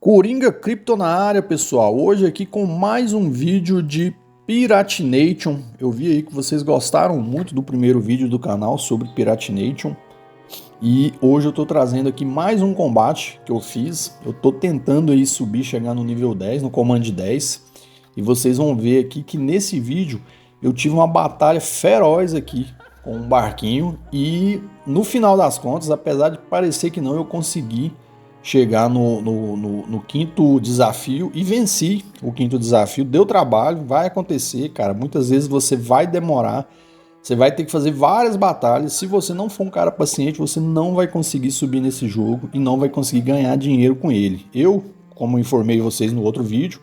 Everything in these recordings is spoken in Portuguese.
Coringa Cripto na área, pessoal. Hoje aqui com mais um vídeo de Piratination. Eu vi aí que vocês gostaram muito do primeiro vídeo do canal sobre Piratination. E hoje eu tô trazendo aqui mais um combate que eu fiz. Eu tô tentando aí subir, chegar no nível 10, no Command 10. E vocês vão ver aqui que nesse vídeo eu tive uma batalha feroz aqui com um barquinho. E no final das contas, apesar de parecer que não, eu consegui chegar no quinto desafio e venci o quinto desafio. Deu trabalho, vai acontecer, cara. Muitas vezes você vai demorar, você vai ter que fazer várias batalhas. Se você não for um cara paciente, você não vai conseguir subir nesse jogo e não vai conseguir ganhar dinheiro com ele. Eu, como informei vocês no outro vídeo,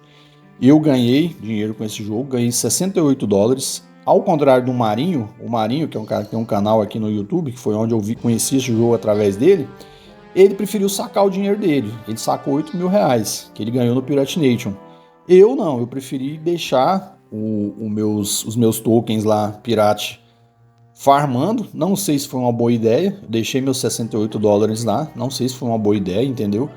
eu ganhei dinheiro com esse jogo, ganhei 68 dólares. Ao contrário do Marinho, o Marinho, que é um cara que tem um canal aqui no YouTube, que foi onde eu conheci esse jogo através dele, ele preferiu sacar o dinheiro dele. Ele sacou 8 mil reais, que ele ganhou no Piratination. Eu não, eu preferi deixar os meus tokens lá, Pirate, farmando. Não sei se foi uma boa ideia. Deixei meus 68 dólares lá. Não sei se foi uma boa ideia, entendeu?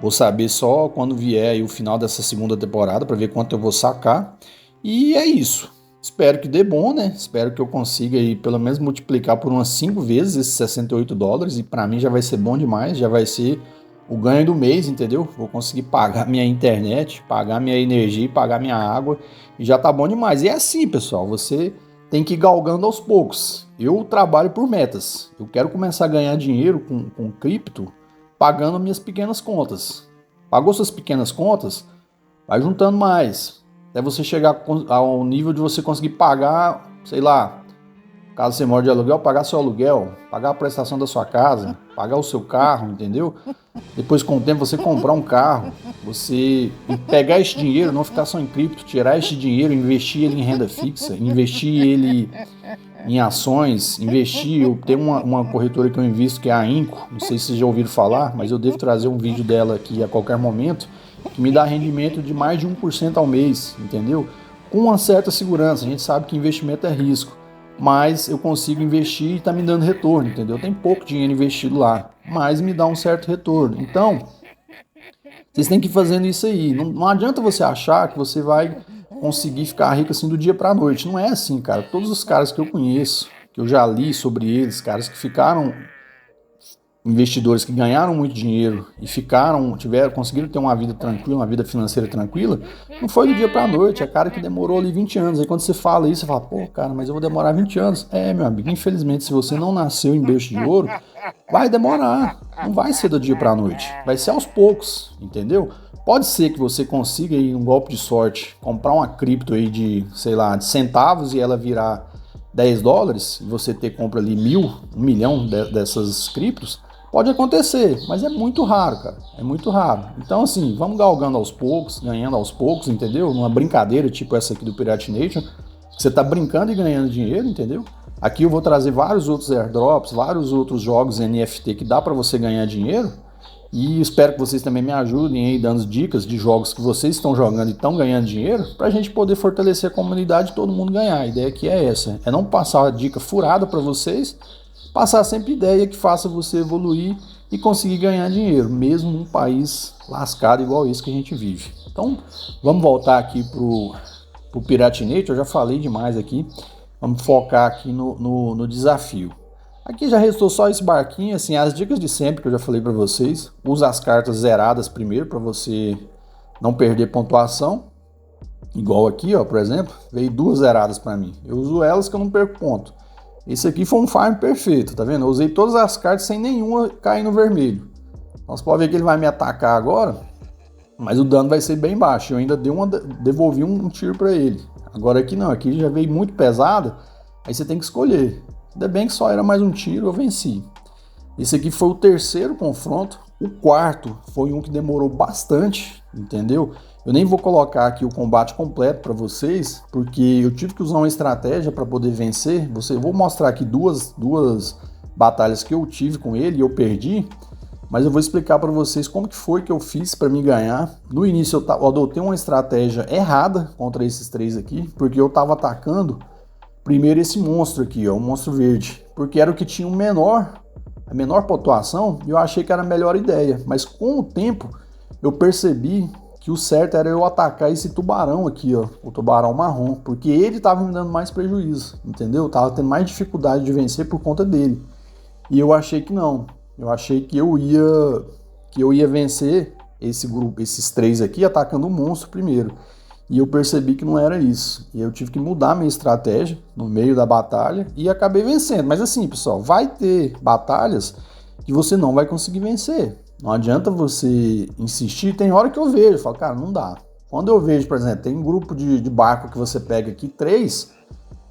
Vou saber só quando vier aí o final dessa segunda temporada para ver quanto eu vou sacar. E é isso. Espero que dê bom, né? Espero que eu consiga aí pelo menos multiplicar por umas 5 vezes esses 68 dólares e para mim já vai ser bom demais, já vai ser o ganho do mês, entendeu? Vou conseguir pagar minha internet, pagar minha energia, pagar minha água e já tá bom demais. E é assim, pessoal, você tem que ir galgando aos poucos. Eu trabalho por metas. Eu quero começar a ganhar dinheiro com cripto pagando minhas pequenas contas. Pagou suas pequenas contas? Vai juntando mais. Até você chegar ao nível de você conseguir pagar, sei lá, caso você mora de aluguel, pagar seu aluguel, pagar a prestação da sua casa, pagar o seu carro, entendeu? Depois, com o tempo, você comprar um carro, você pegar esse dinheiro, não ficar só em cripto, tirar esse dinheiro, investir ele em renda fixa, investir ele em ações, investir. Eu tenho uma corretora que eu invisto, que é a Inco, não sei se vocês já ouviram falar, mas eu devo trazer um vídeo dela aqui a qualquer momento, que me dá rendimento de mais de 1% ao mês, entendeu? Com uma certa segurança. A gente sabe que investimento é risco, mas eu consigo investir e está me dando retorno, entendeu? Tem pouco dinheiro investido lá, mas me dá um certo retorno. Então, vocês têm que ir fazendo isso aí. Não adianta você achar que você vai conseguir ficar rico assim do dia para a noite. Não é assim, cara. Todos os caras que eu conheço, que eu já li sobre eles, caras que ficaram investidores que ganharam muito dinheiro e conseguiram ter uma vida tranquila, uma vida financeira tranquila, não foi do dia para a noite, é cara que demorou ali 20 anos. Aí quando você fala isso, você fala, pô, cara, mas eu vou demorar 20 anos. É, meu amigo, infelizmente, se você não nasceu em berço de ouro, vai demorar. Não vai ser do dia para a noite, vai ser aos poucos, entendeu? Pode ser que você consiga aí, um golpe de sorte, comprar uma cripto aí de, sei lá, de centavos e ela virar 10 dólares, e você compra ali 1 milhão dessas criptos. Pode acontecer, mas é muito raro, cara. É muito raro. Então, assim, vamos galgando aos poucos, ganhando aos poucos, entendeu? Numa brincadeira tipo essa aqui do Piratination. Você tá brincando e ganhando dinheiro, entendeu? Aqui eu vou trazer vários outros airdrops, vários outros jogos NFT que dá para você ganhar dinheiro. E espero que vocês também me ajudem aí, dando dicas de jogos que vocês estão jogando e estão ganhando dinheiro, para a gente poder fortalecer a comunidade e todo mundo ganhar. A ideia aqui é essa. É não passar uma dica furada para vocês, passar sempre ideia que faça você evoluir e conseguir ganhar dinheiro, mesmo num país lascado igual esse que a gente vive. Então, vamos voltar aqui pro Piratination. Eu já falei demais aqui. Vamos focar aqui no desafio. Aqui já restou só esse barquinho, assim, as dicas de sempre que eu já falei para vocês. Usa as cartas zeradas primeiro para você não perder pontuação. Igual aqui, ó, por exemplo, veio 2 zeradas para mim. Eu uso elas que eu não perco ponto. Esse aqui foi um farm perfeito, tá vendo? Eu usei todas as cartas sem nenhuma cair no vermelho. Então você pode ver que ele vai me atacar agora, mas o dano vai ser bem baixo. Eu ainda devolvi um tiro para ele. Agora aqui não, aqui já veio muito pesado, aí você tem que escolher. Ainda bem que só era mais um tiro, eu venci. Esse aqui foi o terceiro confronto. O quarto foi um que demorou bastante, entendeu? Eu nem vou colocar aqui o combate completo para vocês, porque eu tive que usar uma estratégia para poder vencer. Eu vou mostrar aqui duas batalhas que eu tive com ele e eu perdi, mas eu vou explicar para vocês como que foi que eu fiz para me ganhar. No início eu adotei uma estratégia errada contra esses 3 aqui, porque eu estava atacando primeiro esse monstro aqui, ó, o monstro verde, porque era o que tinha a menor pontuação e eu achei que era a melhor ideia, mas com o tempo eu percebi que o certo era eu atacar esse tubarão aqui, ó, o tubarão marrom, porque ele tava me dando mais prejuízo, entendeu? Eu tava tendo mais dificuldade de vencer por conta dele. E eu achei que não. Eu achei que eu ia vencer esse grupo, esses 3 aqui, atacando o monstro primeiro. E eu percebi que não era isso. E eu tive que mudar minha estratégia no meio da batalha e acabei vencendo. Mas assim, pessoal, vai ter batalhas que você não vai conseguir vencer. Não adianta você insistir. Tem hora que eu vejo, eu falo, cara, não dá. Quando eu vejo, por exemplo, tem um grupo de barco que você pega aqui, 3,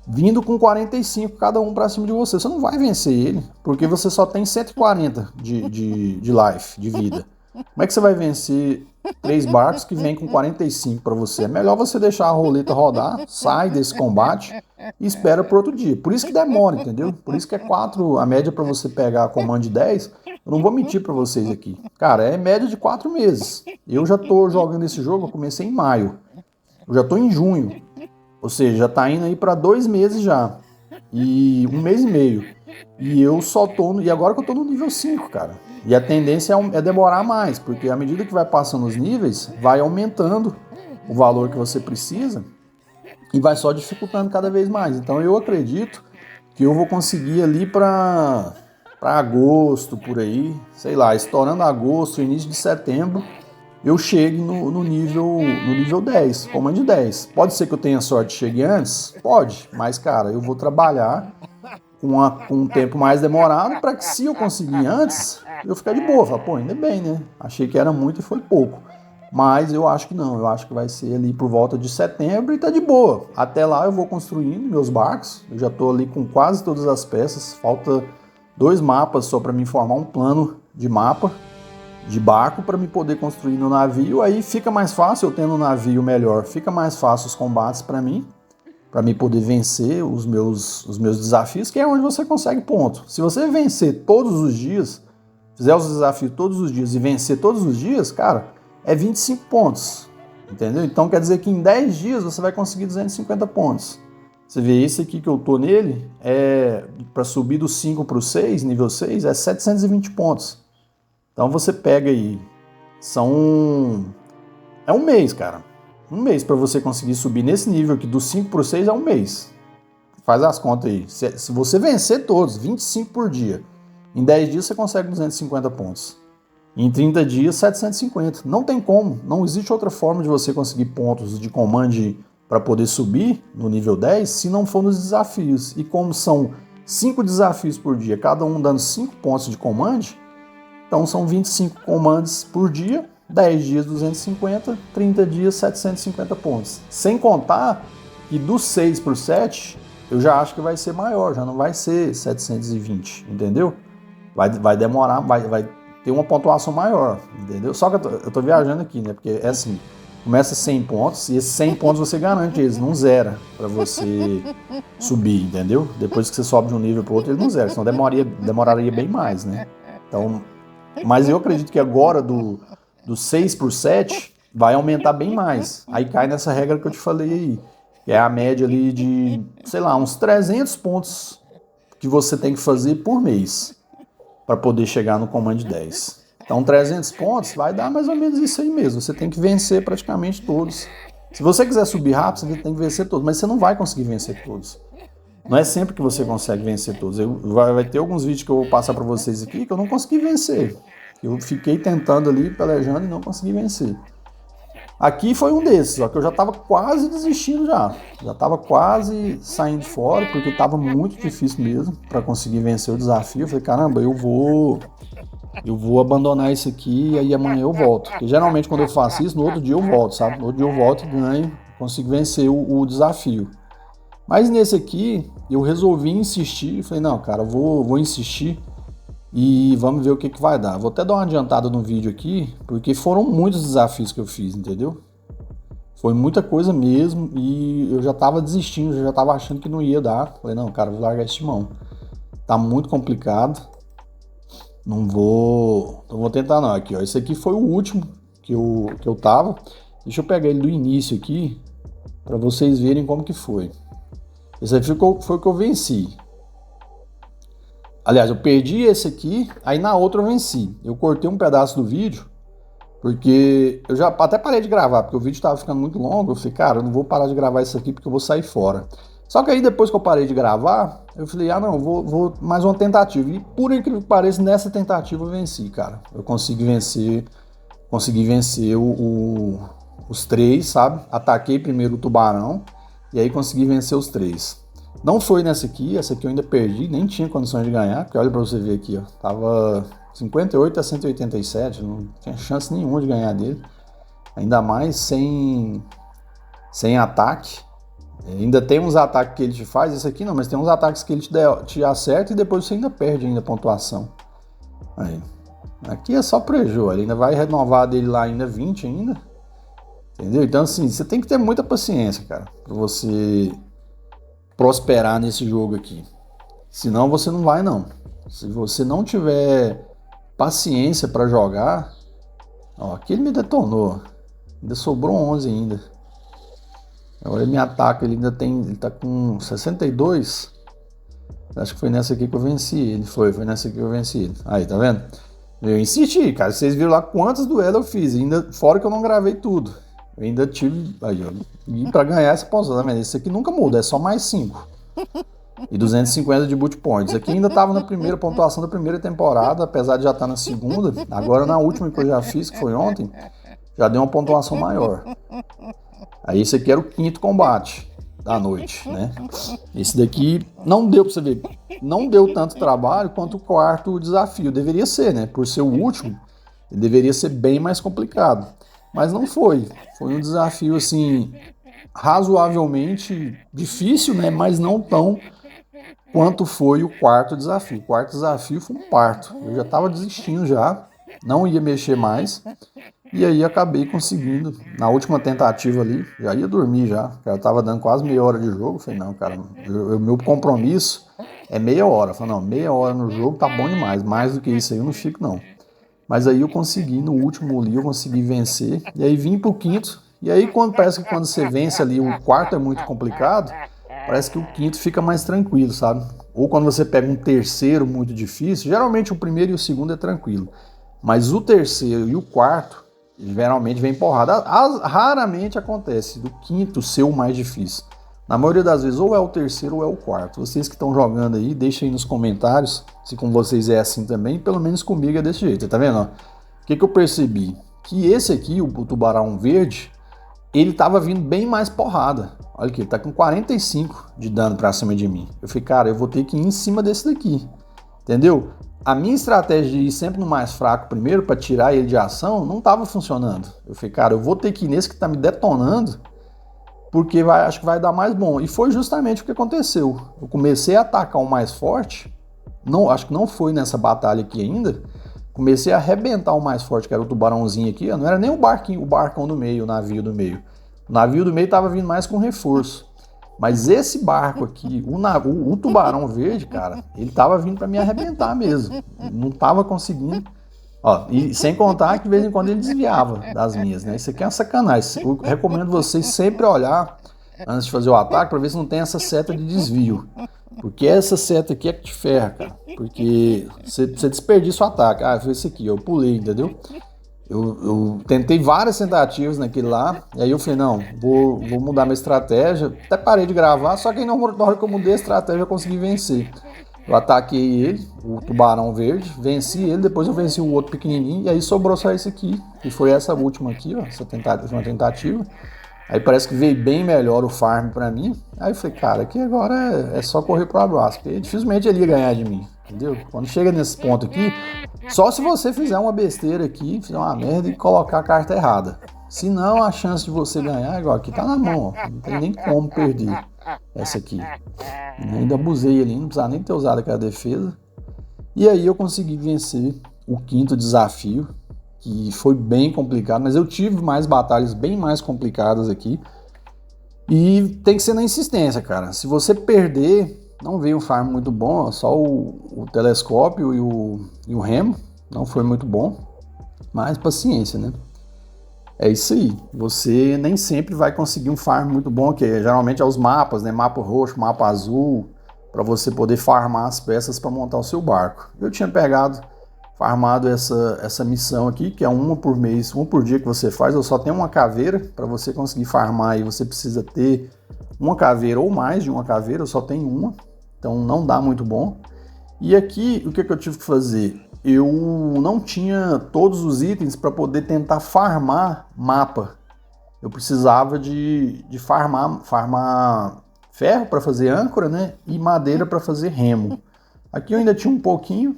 vindo com 45 cada um pra cima de você. Você não vai vencer ele, porque você só tem 140 de life, de vida. Como é que você vai vencer 3 barcos que vêm com 45 para você? É melhor você deixar a roleta rodar, sai desse combate e espera por outro dia. Por isso que demora, entendeu? Por isso que é 4, a média para você pegar a comando de 10. Eu não vou mentir para vocês aqui. Cara, é média de 4 meses. Eu já tô jogando esse jogo, eu comecei em maio. Eu já tô em junho. Ou seja, já tá indo aí para 2 meses já. E 1 mês e meio. E eu só tô. E agora que eu tô no nível 5, cara. E a tendência é demorar mais, porque à medida que vai passando os níveis, vai aumentando o valor que você precisa e vai só dificultando cada vez mais. Então eu acredito que eu vou conseguir ali para agosto, por aí, sei lá, estourando agosto, início de setembro, eu chegue no nível 10, comando 10. Pode ser que eu tenha sorte e chegue antes? Pode, mas cara, eu vou trabalhar com um tempo mais demorado para que, se eu conseguir antes, eu ficar de boa. Falar, pô, ainda bem, né? Achei que era muito e foi pouco. Mas eu acho que não, eu acho que vai ser ali por volta de setembro e tá de boa. Até lá eu vou construindo meus barcos, eu já tô ali com quase todas as peças, falta 2 mapas só para me formar um plano de mapa de barco para me poder construir no navio. Aí fica mais fácil, eu tendo um navio melhor, fica mais fácil os combates para mim poder vencer os meus desafios, que é onde você consegue ponto. Se você vencer todos os dias, fizer os desafios todos os dias e vencer todos os dias, cara, é 25 pontos, entendeu? Então quer dizer que em 10 dias você vai conseguir 250 pontos. Você vê esse aqui que eu tô nele, para subir do 5 para o 6, nível 6, é 720 pontos. Então você pega aí, é um mês, cara. Um mês para você conseguir subir nesse nível aqui, do 5 para o 6 é um mês. Faz as contas aí. Se você vencer todos, 25 por dia, em 10 dias você consegue 250 pontos. Em 30 dias, 750. Não tem como, não existe outra forma de você conseguir pontos de command para poder subir no nível 10 se não for nos desafios. E como são 5 desafios por dia, cada um dando 5 pontos de command, então são 25 commands por dia, 10 dias 250, 30 dias 750 pontos. Sem contar que do 6 para o 7, eu já acho que vai ser maior, já não vai ser 720, entendeu? Vai demorar, vai ter uma pontuação maior, entendeu? Só que eu tô viajando aqui, né? Porque é assim, começa 100 pontos e esses 100 pontos você garante eles, não zera para você subir, entendeu? Depois que você sobe de um nível para outro, ele não zera, senão demoraria bem mais, né? Então, mas eu acredito que agora do 6 por 7 vai aumentar bem mais. Aí cai nessa regra que eu te falei aí, que é a média ali de, sei lá, uns 300 pontos que você tem que fazer por mês para poder chegar no Command 10. Então 300 pontos vai dar mais ou menos isso aí mesmo. Você tem que vencer praticamente todos. Se você quiser subir rápido, você tem que vencer todos, mas você não vai conseguir vencer todos. Não é sempre que você consegue vencer todos. Vai ter alguns vídeos que eu vou passar para vocês aqui que eu não consegui vencer. Eu fiquei tentando ali, pelejando e não consegui vencer. Aqui foi um desses, só que eu já estava quase desistindo já. Já estava quase saindo fora, porque estava muito difícil mesmo para conseguir vencer o desafio. Eu falei, caramba, eu vou abandonar isso aqui e aí amanhã eu volto. Porque geralmente quando eu faço isso, no outro dia eu volto, sabe? No outro dia eu volto e ganho, consigo vencer o desafio. Mas nesse aqui, eu resolvi insistir. Falei, não, cara, vou insistir e vamos ver o que vai dar. Vou até dar uma adiantada no vídeo aqui, porque foram muitos desafios que eu fiz, entendeu? Foi muita coisa mesmo e eu já tava desistindo, eu já tava achando que não ia dar. Falei, não, cara, vou largar esse mão. Tá muito complicado. Não vou tentar não. Aqui, ó, esse aqui foi o último que eu tava. Deixa eu pegar ele do início aqui, para vocês verem como que foi. Esse aqui foi o que eu venci. Aliás, eu perdi esse aqui, aí na outra eu venci. Eu cortei um pedaço do vídeo Porque eu já até parei de gravar, porque o vídeo tava ficando muito longo. Eu falei, cara, eu não vou parar de gravar isso aqui porque eu vou sair fora. Só que aí depois que eu parei de gravar, eu falei, ah não, vou mais uma tentativa. E por incrível que pareça, nessa tentativa eu venci, cara. Eu consegui vencer os três, sabe? Ataquei primeiro o tubarão e aí consegui vencer os três. Não foi nessa aqui, essa aqui eu ainda perdi, nem tinha condições de ganhar, porque olha pra você ver aqui, ó, tava 58 a 187, não tinha chance nenhuma de ganhar dele, ainda mais sem ataque. Ainda tem uns ataques que ele te faz, esse aqui não, mas tem uns ataques que ele te acerta e depois você ainda perde ainda a pontuação. Aí. Aqui é só prejuízo, ele ainda vai renovar dele lá ainda 20 ainda, entendeu? Então assim, você tem que ter muita paciência, cara, pra você prosperar nesse jogo aqui. Senão você não vai não. Se você não tiver paciência pra jogar, ó, aqui ele me detonou, ainda sobrou 11 ainda. Agora ele me ataca, ele tá com 62. Acho que foi nessa aqui que eu venci ele. Foi nessa aqui que eu venci ele. Aí, tá vendo? Eu insisti, cara. Vocês viram lá quantos duelos eu fiz. Ainda, fora que eu não gravei tudo. Eu ainda tive. Aí, ó. E pra ganhar essa pontuação, tá vendo? Esse aqui nunca muda, é só mais 5. E 250 de boot points. Aqui ainda tava na primeira pontuação da primeira temporada, apesar de já estar na segunda. Agora na última que eu já fiz, que foi ontem, já deu uma pontuação maior. Aí esse aqui era o 5º combate da noite, né? Esse daqui não deu pra você ver, não deu tanto trabalho quanto o 4º desafio. Deveria ser, né? Por ser o último, ele deveria ser bem mais complicado. Mas não foi. Foi um desafio, assim, razoavelmente difícil, né? Mas não tão quanto foi o 4º desafio. O 4º desafio foi um parto. Eu já tava desistindo já, não ia mexer mais. E aí acabei conseguindo, na última tentativa ali, já ia dormir já, cara, tava dando quase meia hora de jogo, falei, não, cara, meu compromisso é meia hora, falei, não, meia hora no jogo tá bom demais, mais do que isso aí eu não fico não. Mas aí eu consegui, no último ali, eu consegui vencer, e aí vim pro 5º, e aí parece que quando você vence ali, o 4º é muito complicado, parece que o 5º fica mais tranquilo, sabe? Ou quando você pega um 3º muito difícil, geralmente o 1º e o 2º é tranquilo, mas o 3º e o 4º, geralmente vem porrada. Raramente acontece do 5º ser o mais difícil. Na maioria das vezes ou é o 3º ou é o 4º. Vocês que estão jogando aí, deixem aí nos comentários se com vocês é assim também. Pelo menos comigo é desse jeito, tá vendo? O que eu percebi? Que esse aqui, o tubarão verde, ele tava vindo bem mais porrada. Olha aqui, ele tá com 45 de dano pra cima de mim. Eu falei, cara, eu vou ter que ir em cima desse daqui. Entendeu? A minha estratégia de ir sempre no mais fraco primeiro para tirar ele de ação não estava funcionando. Eu falei, cara, eu vou ter que ir nesse que está me detonando porque acho que vai dar mais bom. E foi justamente o que aconteceu. Eu comecei a atacar o mais forte, acho que não foi nessa batalha aqui ainda, comecei a arrebentar o mais forte, que era o tubarãozinho aqui, não era nem o barcão do meio, o navio do meio. O navio do meio estava vindo mais com reforço. Mas esse barco aqui, o tubarão verde, cara, ele tava vindo para me arrebentar mesmo. Não tava conseguindo. Ó, e sem contar que de vez em quando ele desviava das minhas, né? Isso aqui é uma sacanagem. Eu recomendo vocês sempre olhar antes de fazer o ataque para ver se não tem essa seta de desvio. Porque essa seta aqui é que te ferra, cara. Porque você desperdiça o ataque. Ah, foi esse aqui, eu pulei, entendeu? Eu tentei várias tentativas naquele lá, e aí eu falei, não, vou mudar minha estratégia. Até parei de gravar, só que aí na hora que eu mudei a estratégia eu consegui vencer. Eu ataquei ele, o tubarão verde, venci ele, depois eu venci o outro pequenininho, e aí sobrou só esse aqui, que foi essa última aqui, ó, essa tentativa. Aí parece que veio bem melhor o farm pra mim. Aí eu falei, cara, aqui agora é só correr pro abraço, porque dificilmente ele ia ganhar de mim, entendeu? Quando chega nesse ponto aqui, só se você fizer uma besteira aqui, fizer uma merda e colocar a carta errada. Senão a chance de você ganhar, igual aqui tá na mão, ó, não tem nem como perder essa aqui. Eu ainda abusei ali, não precisava nem ter usado aquela defesa. E aí eu consegui vencer o 5º desafio, que foi bem complicado, mas eu tive mais batalhas bem mais complicadas aqui. E tem que ser na insistência, cara. Se você perder, não veio um farm muito bom, só o telescópio e o remo, não foi muito bom, mas paciência, né? É isso aí, você nem sempre vai conseguir um farm muito bom, que geralmente é os mapas, né? Mapa roxo, mapa azul, para você poder farmar as peças para montar o seu barco. Eu tinha pegado farmado essa missão aqui, que é uma por mês, uma por dia que você faz. Eu só tenho uma caveira. Para você conseguir farmar aí, você precisa ter uma caveira ou mais de uma caveira. Eu só tenho uma, então não dá muito bom. E aqui, o que eu tive que fazer? Eu não tinha todos os itens para poder tentar farmar mapa. Eu precisava de farmar ferro para fazer âncora, né? E madeira para fazer remo. Aqui eu ainda tinha um pouquinho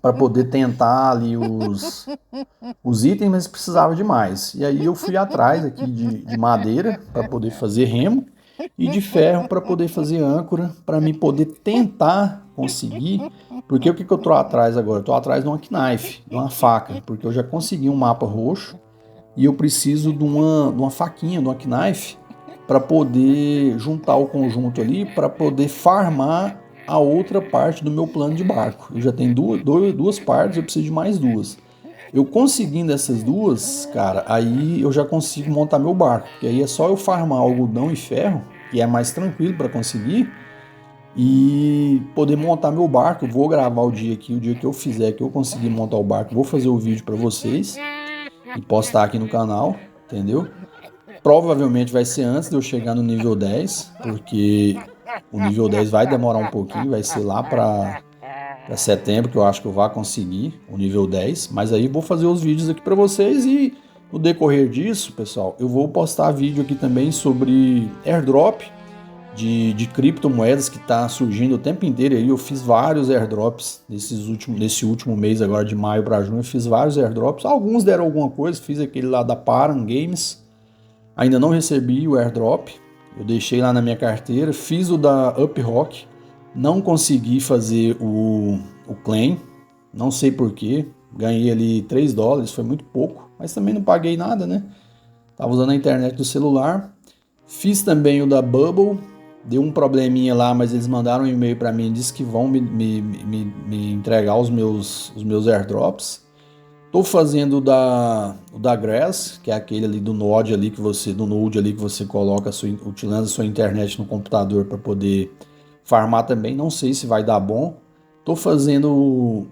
para poder tentar ali os itens, mas precisava de mais. E aí eu fui atrás aqui de madeira para poder fazer remo e de ferro para poder fazer âncora, para mim poder tentar conseguir. Porque o que eu tô atrás agora? Eu tô atrás de uma knife, de uma faca, porque eu já consegui um mapa roxo e eu preciso de uma faquinha, de uma knife, para poder juntar o conjunto ali, para poder farmar a outra parte do meu plano de barco. Eu já tenho duas partes, eu preciso de mais duas. Eu conseguindo essas duas, cara, aí eu já consigo montar meu barco, porque aí é só eu farmar algodão e ferro, que é mais tranquilo para conseguir, e poder montar meu barco. Eu vou gravar o dia aqui, o dia que eu fizer, que eu conseguir montar o barco, vou fazer o vídeo para vocês e postar aqui no canal, entendeu? Provavelmente vai ser antes de eu chegar no nível 10, porque o nível 10 vai demorar um pouquinho, vai ser lá para setembro que eu acho que eu vou conseguir o nível 10, mas aí vou fazer os vídeos aqui para vocês e no decorrer disso, pessoal, eu vou postar vídeo aqui também sobre airdrop de criptomoedas que está surgindo o tempo inteiro aí. Eu fiz vários airdrops nesse último mês agora de maio para junho, eu fiz vários airdrops, alguns deram alguma coisa, fiz aquele lá da Param Games, ainda não recebi o airdrop, eu deixei lá na minha carteira, fiz o da UpRock, não consegui fazer o claim, não sei porquê, ganhei ali $3, foi muito pouco, mas também não paguei nada, né? Tava usando a internet do celular. Fiz também o da Bubble, deu um probleminha lá, mas eles mandaram um e-mail para mim, disse que vão me entregar os meus airdrops. Tô fazendo o da Grass, que é aquele ali do Node ali que você coloca, utilizando a sua internet no computador para poder farmar também. Não sei se vai dar bom. Tô fazendo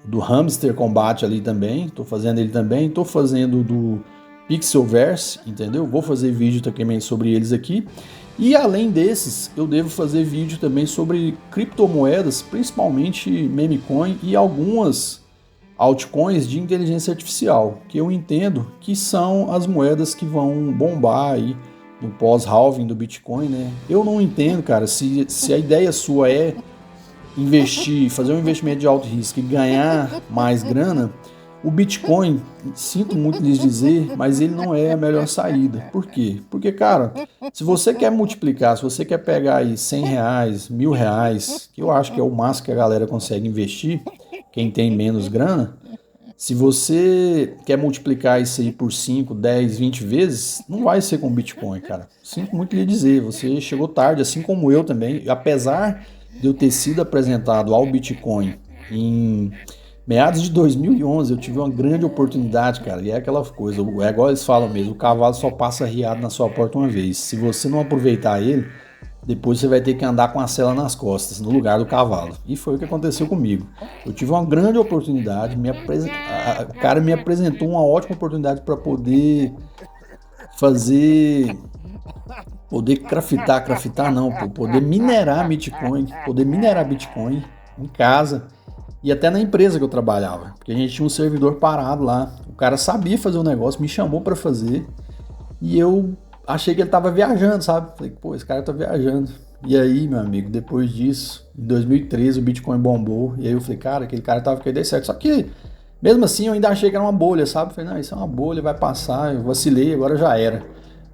do Hamster Combat ali também. Tô fazendo ele também. Tô fazendo do Pixelverse, entendeu? Vou fazer vídeo também sobre eles aqui. E além desses, eu devo fazer vídeo também sobre criptomoedas, principalmente memecoin e algumas altcoins de inteligência artificial, que eu entendo que são as moedas que vão bombar aí no pós-halving do Bitcoin, né? Eu não entendo, cara, se a ideia sua é investir, fazer um investimento de alto risco e ganhar mais grana, o Bitcoin, sinto muito lhes dizer, mas ele não é a melhor saída. Por quê? Porque, cara, se você quer multiplicar, se você quer pegar aí R$100, R$1.000, que eu acho que é o máximo que a galera consegue investir, quem tem menos grana, se você quer multiplicar isso aí por 5, 10, 20 vezes, não vai ser com Bitcoin, cara. Sinto muito lhe dizer, você chegou tarde, assim como eu também. Apesar de eu ter sido apresentado ao Bitcoin em meados de 2011, eu tive uma grande oportunidade, cara, e é aquela coisa, é igual eles falam mesmo, o cavalo só passa riado na sua porta uma vez. Se você não aproveitar ele, depois você vai ter que andar com a sela nas costas, no lugar do cavalo. E foi o que aconteceu comigo. Eu tive uma grande oportunidade, o cara me apresentou uma ótima oportunidade para poder craftar não, poder minerar Bitcoin em casa e até na empresa que eu trabalhava, porque a gente tinha um servidor parado lá. O cara sabia fazer o negócio, me chamou para fazer e eu achei que ele tava viajando, sabe? Falei, pô, esse cara tá viajando. E aí, meu amigo, depois disso, em 2013 o Bitcoin bombou. E aí eu falei, cara, aquele cara tava com a ideia certa. Só que, mesmo assim, eu ainda achei que era uma bolha, sabe? Falei, não, isso é uma bolha, vai passar. Eu vacilei, agora já era.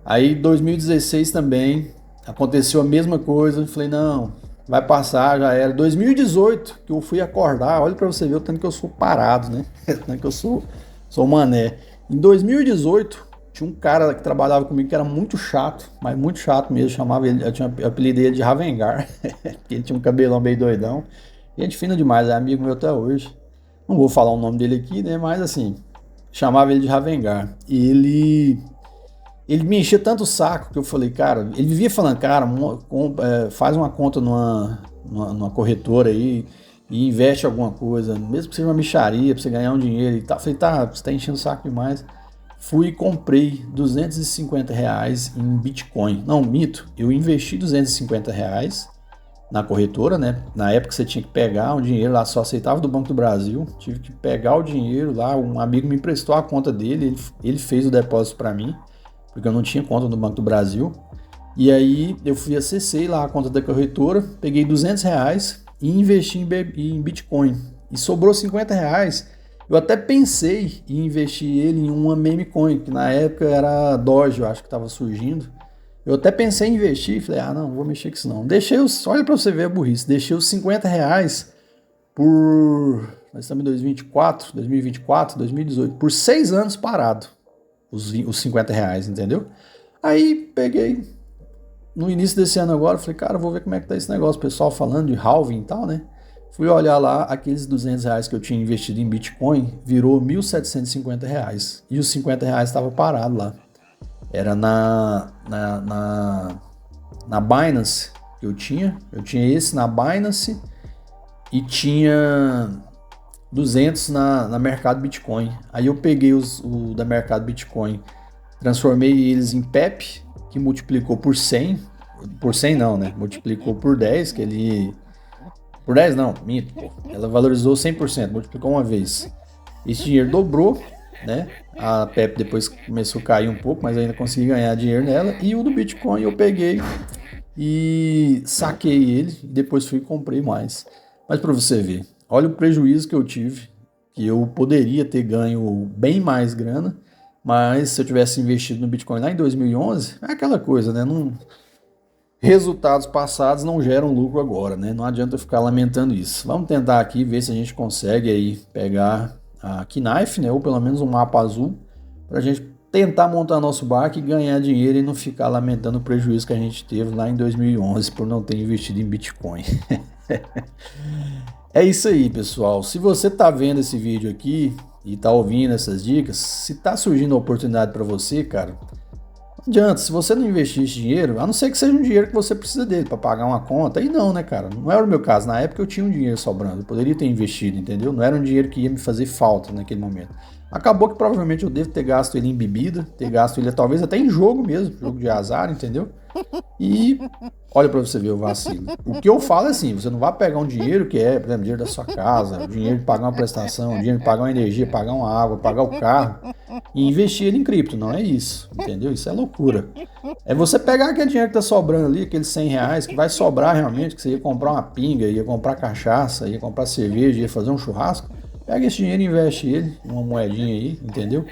Aí, 2016 também, aconteceu a mesma coisa. Falei, não, vai passar, já era. 2018, que eu fui acordar, olha pra você ver o tanto que eu sou parado, né? O tanto que eu sou mané. Em 2018... tinha um cara que trabalhava comigo que era muito chato, mas muito chato mesmo, eu apelidei ele de Ravengar, porque ele tinha um cabelão meio doidão. Gente fina demais, é amigo meu até hoje. Não vou falar o nome dele aqui, né, mas assim, chamava ele de Ravengar. E ele me enchia tanto o saco que eu falei, cara, ele vivia falando, cara, faz uma conta numa corretora aí, e investe alguma coisa, mesmo que seja uma mixaria, pra você ganhar um dinheiro e tal. Falei, tá, você tá enchendo o saco demais. Fui e comprei R$ 250 em Bitcoin. Não, mito, eu investi R$ 250 na corretora, né? Na época você tinha que pegar o dinheiro lá, só aceitava do Banco do Brasil. Tive que pegar o dinheiro lá, um amigo me emprestou a conta dele, ele fez o depósito para mim, porque eu não tinha conta no Banco do Brasil. E aí eu fui acessei lá a conta da corretora, peguei R$ 200 e investi em Bitcoin. E sobrou R$ 50. Eu até pensei em investir ele em uma meme coin, que na época era Doge, eu acho que estava surgindo. Eu até pensei em investir, falei, ah não, vou mexer com isso não. Deixei os, olha pra você ver a burrice, deixei os R$ 50 por, nós estamos em 2024, 2018, por 6 anos parado, os R$ 50, entendeu? Aí peguei, no início desse ano agora, falei, cara, vou ver como é que tá esse negócio, o pessoal falando de halving e tal, né? Fui olhar lá, aqueles R$ 200 que eu tinha investido em Bitcoin, virou R$ 1.750, e os R$ 50 estavam parados lá. Era na Binance que eu tinha esse na Binance e tinha 200 na Mercado Bitcoin. Aí eu peguei o da Mercado Bitcoin, transformei eles em PEP, que multiplicou por 100 não, né? Multiplicou por 10, que ele... Por 10 não, minto, pô. Ela valorizou 100%, multiplicou uma vez. Esse dinheiro dobrou, né? A PEP depois começou a cair um pouco, mas ainda consegui ganhar dinheiro nela. E o do Bitcoin eu peguei e saquei ele e depois fui e comprei mais. Mas para você ver, olha o prejuízo que eu tive, que eu poderia ter ganho bem mais grana, mas se eu tivesse investido no Bitcoin lá em 2011, é aquela coisa, né? Não, resultados passados não geram lucro agora, né? Não adianta ficar lamentando isso. Vamos tentar aqui ver se a gente consegue aí pegar a Knife, né? Ou pelo menos um mapa azul, para a gente tentar montar nosso barco e ganhar dinheiro e não ficar lamentando o prejuízo que a gente teve lá em 2011 por não ter investido em Bitcoin. É isso aí, pessoal. Se você está vendo esse vídeo aqui e está ouvindo essas dicas, se está surgindo a oportunidade para você, cara, não adianta, se você não investir esse dinheiro, a não ser que seja um dinheiro que você precisa dele para pagar uma conta, aí não, né, cara? Não era o meu caso. Na época eu tinha um dinheiro sobrando, eu poderia ter investido, entendeu? Não era um dinheiro que ia me fazer falta naquele momento. Acabou que provavelmente eu devo ter gasto ele em bebida, ter gasto ele talvez até em jogo mesmo, jogo de azar, entendeu? E olha para você ver o vacilo. O que eu falo é assim, você não vai pegar um dinheiro que é, por exemplo, dinheiro da sua casa, o dinheiro de pagar uma prestação, o dinheiro de pagar uma energia, pagar uma água, pagar o carro e investir ele em cripto, não é isso, entendeu? Isso é loucura. É você pegar aquele dinheiro que tá sobrando ali, aqueles R$ 100 que vai sobrar realmente, que você ia comprar uma pinga, ia comprar cachaça, ia comprar cerveja, ia fazer um churrasco, pega esse dinheiro e investe ele, uma moedinha aí, entendeu?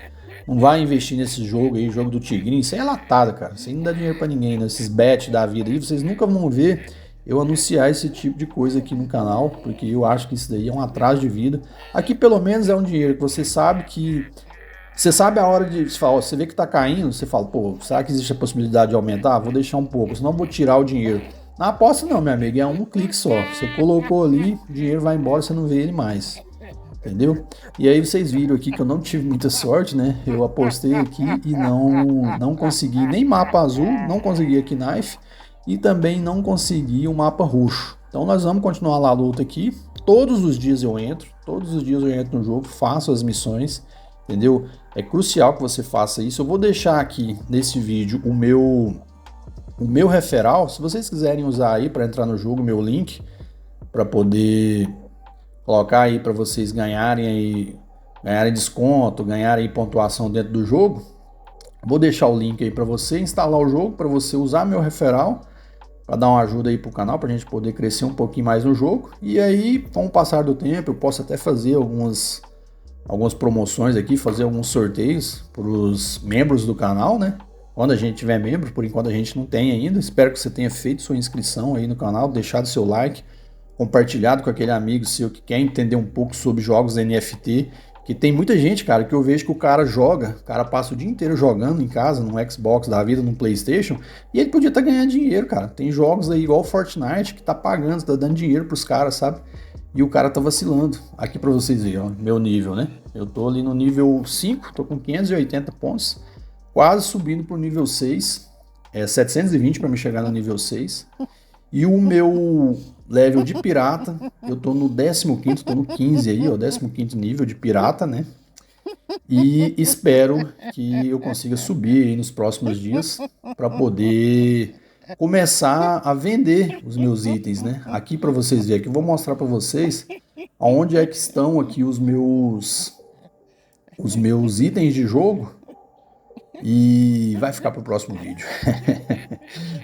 Não vai investir nesse jogo aí, jogo do Tigrinho, isso aí é latada, cara. Isso aí não dá dinheiro pra ninguém, né? Esses bets da vida aí, vocês nunca vão ver eu anunciar esse tipo de coisa aqui no canal, porque eu acho que isso daí é um atraso de vida. Aqui pelo menos é um dinheiro que você sabe que... Você sabe a hora de... Você vê que tá caindo, você fala, pô, será que existe a possibilidade de aumentar? Vou deixar um pouco, senão vou tirar o dinheiro. Na aposta não, meu amigo, é um clique só. Você colocou ali, o dinheiro vai embora, você não vê ele mais. Entendeu? E aí vocês viram aqui que eu não tive muita sorte, né? Eu apostei aqui e não consegui nem mapa azul, não consegui a Knife e também não consegui o mapa roxo. Então nós vamos continuar lá a luta aqui. Todos os dias eu entro no jogo, faço as missões, entendeu? É crucial que você faça isso. Eu vou deixar aqui nesse vídeo o meu referral. Se vocês quiserem usar aí para entrar no jogo, o meu link para poder colocar aí para vocês ganharem desconto, ganharem pontuação dentro do jogo. Vou deixar o link aí para você instalar o jogo, para você usar meu referral, para dar uma ajuda aí pro canal, para a gente poder crescer um pouquinho mais no jogo. E aí, com o passar do tempo, eu posso até fazer algumas promoções aqui, fazer alguns sorteios para os membros do canal, né? Quando a gente tiver membro, por enquanto a gente não tem ainda. Espero que você tenha feito sua inscrição aí no canal, deixado seu like, compartilhado com aquele amigo seu que quer entender um pouco sobre jogos NFT, que tem muita gente, cara, que eu vejo que o cara joga, o cara passa o dia inteiro jogando em casa, num Xbox da vida, num PlayStation, e ele podia estar ganhando dinheiro, cara. Tem jogos aí igual Fortnite que tá pagando, tá dando dinheiro pros caras, sabe? E o cara tá vacilando. Aqui pra vocês verem, ó, meu nível, né? Eu tô ali no nível 5, tô com 580 pontos, quase subindo pro nível 6, 720 para me chegar no nível 6. E o meu level de pirata, eu tô no 15º, tô no 15 aí, ó, 15º nível de pirata, né? E espero que eu consiga subir aí nos próximos dias para poder começar a vender os meus itens, né? Aqui para vocês verem, aqui eu vou mostrar para vocês aonde é que estão aqui os meus itens de jogo e vai ficar para o próximo vídeo.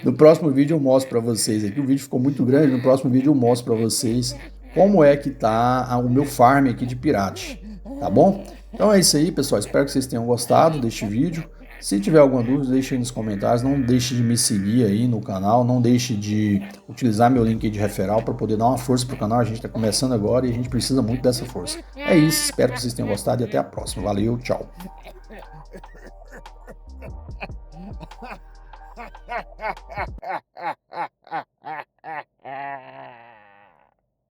No próximo vídeo eu mostro para vocês aqui, o vídeo ficou muito grande, no próximo vídeo eu mostro para vocês como é que tá o meu farm aqui de pirate, tá bom? Então é isso aí, pessoal, espero que vocês tenham gostado deste vídeo. Se tiver alguma dúvida, deixe aí nos comentários, não deixe de me seguir aí no canal, não deixe de utilizar meu link de referral para poder dar uma força pro canal, a gente está começando agora e a gente precisa muito dessa força. É isso, espero que vocês tenham gostado e até a próxima. Valeu, tchau!